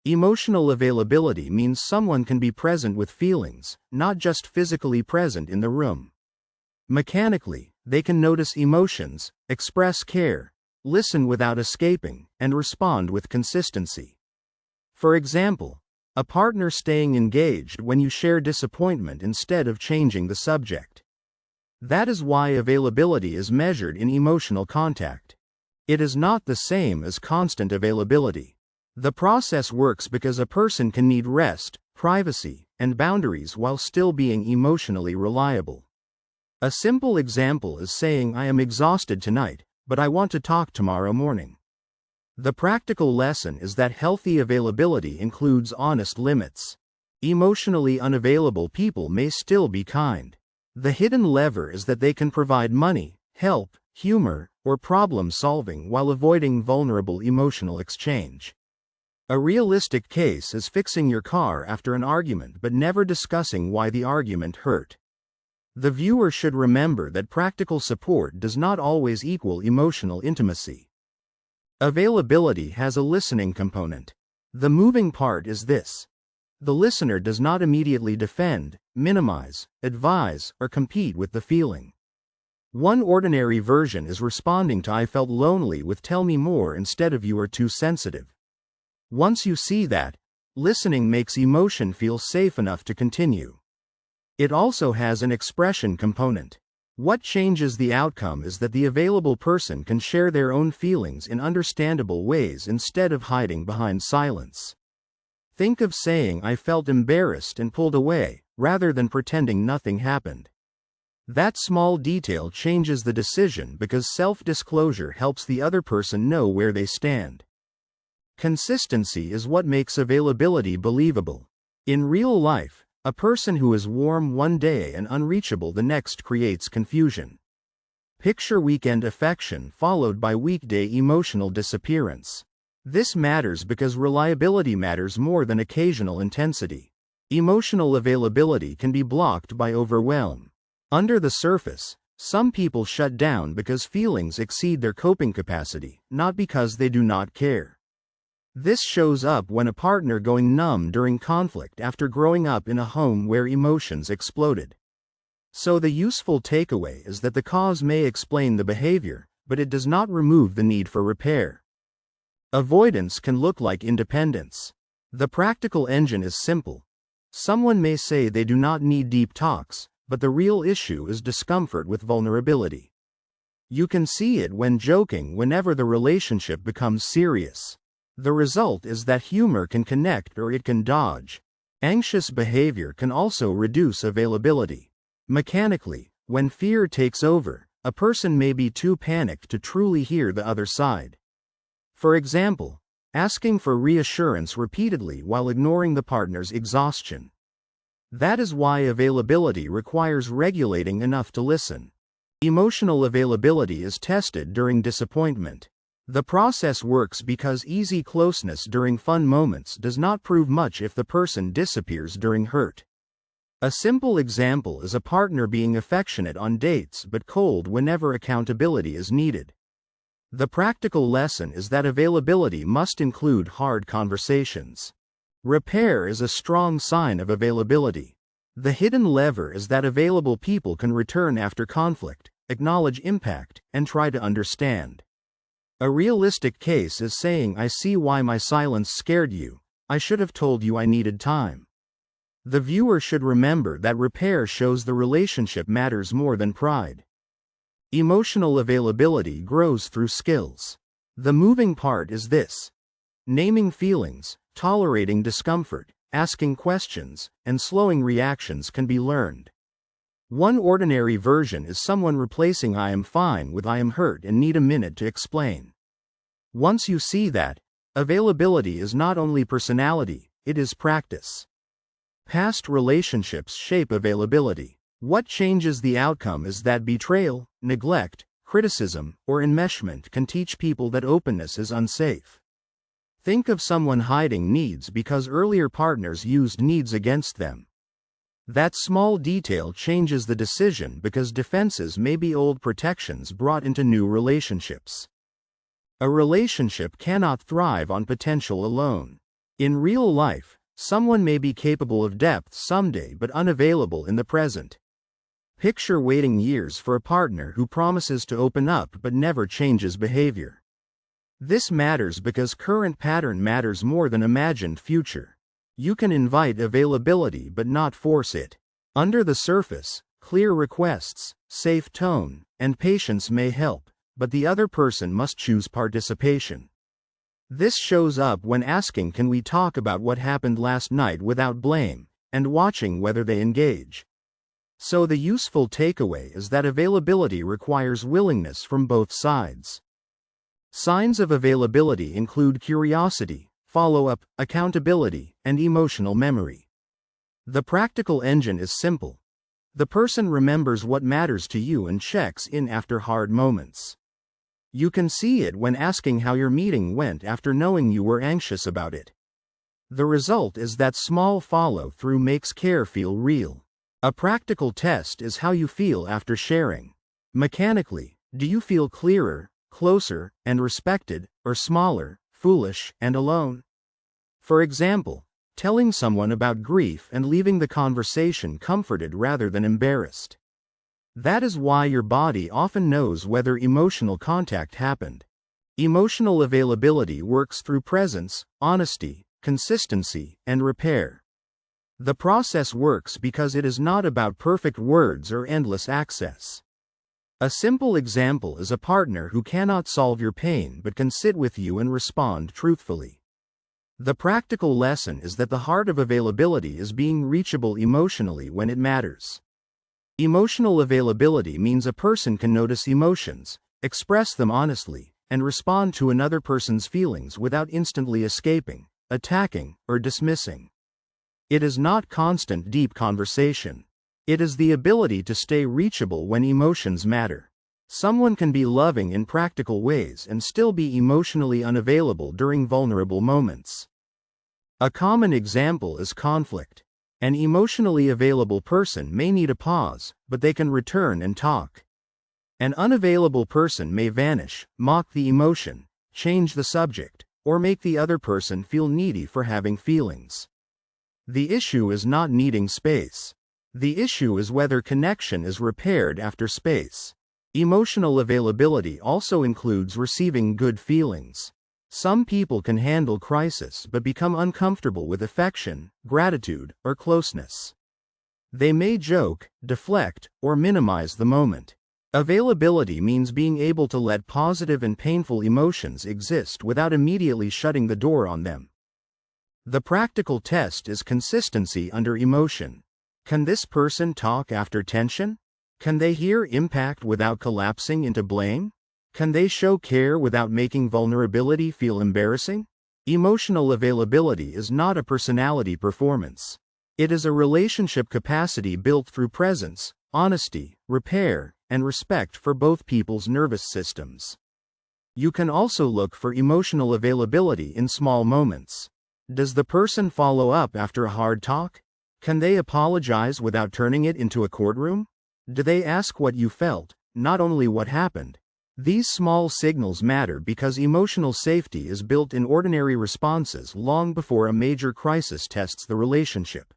Emotional availability means someone can be present with feelings, not just physically present in the room. Mechanically, they can notice emotions, express care, listen without escaping, and respond with consistency. For example, a partner staying engaged when you share disappointment instead of changing the subject. That is why availability is measured in emotional contact. It is not the same as constant availability. The process works because a person can need rest, privacy, and boundaries while still being emotionally reliable. A simple example is saying I am exhausted tonight, but I want to talk tomorrow morning. The practical lesson is that healthy availability includes honest limits. Emotionally unavailable people may still be kind. The hidden lever is that they can provide money, help, humor, or problem solving while avoiding vulnerable emotional exchange. A realistic case is fixing your car after an argument but never discussing why the argument hurt. The viewer should remember that practical support does not always equal emotional intimacy. Availability has a listening component. The moving part is this. The listener does not immediately defend, minimize, advise, or compete with the feeling. One ordinary version is responding to I felt lonely with tell me more instead of you are too sensitive. Once you see that, listening makes emotion feel safe enough to continue. It also has an expression component. What changes the outcome is that the available person can share their own feelings in understandable ways instead of hiding behind silence. Think of saying I felt embarrassed and pulled away, rather than pretending nothing happened. That small detail changes the decision because self-disclosure helps the other person know where they stand. Consistency is what makes availability believable. In real life, a person who is warm one day and unreachable the next creates confusion. Picture weekend affection followed by weekday emotional disappearance. This matters because reliability matters more than occasional intensity. Emotional availability can be blocked by overwhelm. Under the surface, some people shut down because feelings exceed their coping capacity, not because they do not care. This shows up when a partner going numb during conflict after growing up in a home where emotions exploded. So the useful takeaway is that the cause may explain the behavior, but it does not remove the need for repair. Avoidance can look like independence. The practical engine is simple. Someone may say they do not need deep talks, but the real issue is discomfort with vulnerability. You can see it when joking whenever the relationship becomes serious. The result is that humor can connect or it can dodge. Anxious behavior can also reduce availability. Mechanically, when fear takes over, a person may be too panicked to truly hear the other side. For example, asking for reassurance repeatedly while ignoring the partner's exhaustion. That is why availability requires regulating enough to listen. Emotional availability is tested during disappointment. The process works because easy closeness during fun moments does not prove much if the person disappears during hurt. A simple example is a partner being affectionate on dates but cold whenever accountability is needed. The practical lesson is that availability must include hard conversations. Repair is a strong sign of availability. The hidden lever is that available people can return after conflict, acknowledge impact, and try to understand. A realistic case is saying I see why my silence scared you, I should have told you I needed time. The viewer should remember that repair shows the relationship matters more than pride. Emotional availability grows through skills. The moving part is this. Naming feelings, tolerating discomfort, asking questions, and slowing reactions can be learned. One ordinary version is someone replacing I am fine with I am hurt and need a minute to explain. Once you see that, availability is not only personality, it is practice. Past relationships shape availability. What changes the outcome is that betrayal, neglect, criticism, or enmeshment can teach people that openness is unsafe. Think of someone hiding needs because earlier partners used needs against them. That small detail changes the decision because defenses may be old protections brought into new relationships. A relationship cannot thrive on potential alone. In real life, someone may be capable of depth someday but unavailable in the present. Picture waiting years for a partner who promises to open up but never changes behavior. This matters because current pattern matters more than imagined future. You can invite availability but not force it. Under the surface, clear requests, safe tone, and patience may help, but the other person must choose participation. This shows up when asking, "Can we talk about what happened last night?" without blame, and watching whether they engage. So the useful takeaway is that availability requires willingness from both sides. Signs of availability include curiosity, follow-up, accountability, and emotional memory. The practical engine is simple. The person remembers what matters to you and checks in after hard moments. You can see it when asking how your meeting went after knowing you were anxious about it. The result is that small follow-through makes care feel real. A practical test is how you feel after sharing. Mechanically, do you feel clearer, closer, and respected, or smaller, foolish, and alone? For example, telling someone about grief and leaving the conversation comforted rather than embarrassed. That is why your body often knows whether emotional contact happened. Emotional availability works through presence, honesty, consistency, and repair. The process works because it is not about perfect words or endless access. A simple example is a partner who cannot solve your pain but can sit with you and respond truthfully. The practical lesson is that the heart of availability is being reachable emotionally when it matters. Emotional availability means a person can notice emotions, express them honestly, and respond to another person's feelings without instantly escaping, attacking, or dismissing. It is not constant deep conversation. It is the ability to stay reachable when emotions matter. Someone can be loving in practical ways and still be emotionally unavailable during vulnerable moments. A common example is conflict. An emotionally available person may need a pause, but they can return and talk. An unavailable person may vanish, mock the emotion, change the subject, or make the other person feel needy for having feelings. The issue is not needing space. The issue is whether connection is repaired after space. Emotional availability also includes receiving good feelings. Some people can handle crisis but become uncomfortable with affection, gratitude, or closeness. They may joke, deflect, or minimize the moment. Availability means being able to let positive and painful emotions exist without immediately shutting the door on them. The practical test is consistency under emotion. Can this person talk after tension? Can they hear impact without collapsing into blame? Can they show care without making vulnerability feel embarrassing? Emotional availability is not a personality performance. It is a relationship capacity built through presence, honesty, repair, and respect for both people's nervous systems. You can also look for emotional availability in small moments. Does the person follow up after a hard talk? Can they apologize without turning it into a courtroom? Do they ask what you felt, not only what happened? These small signals matter because emotional safety is built in ordinary responses long before a major crisis tests the relationship.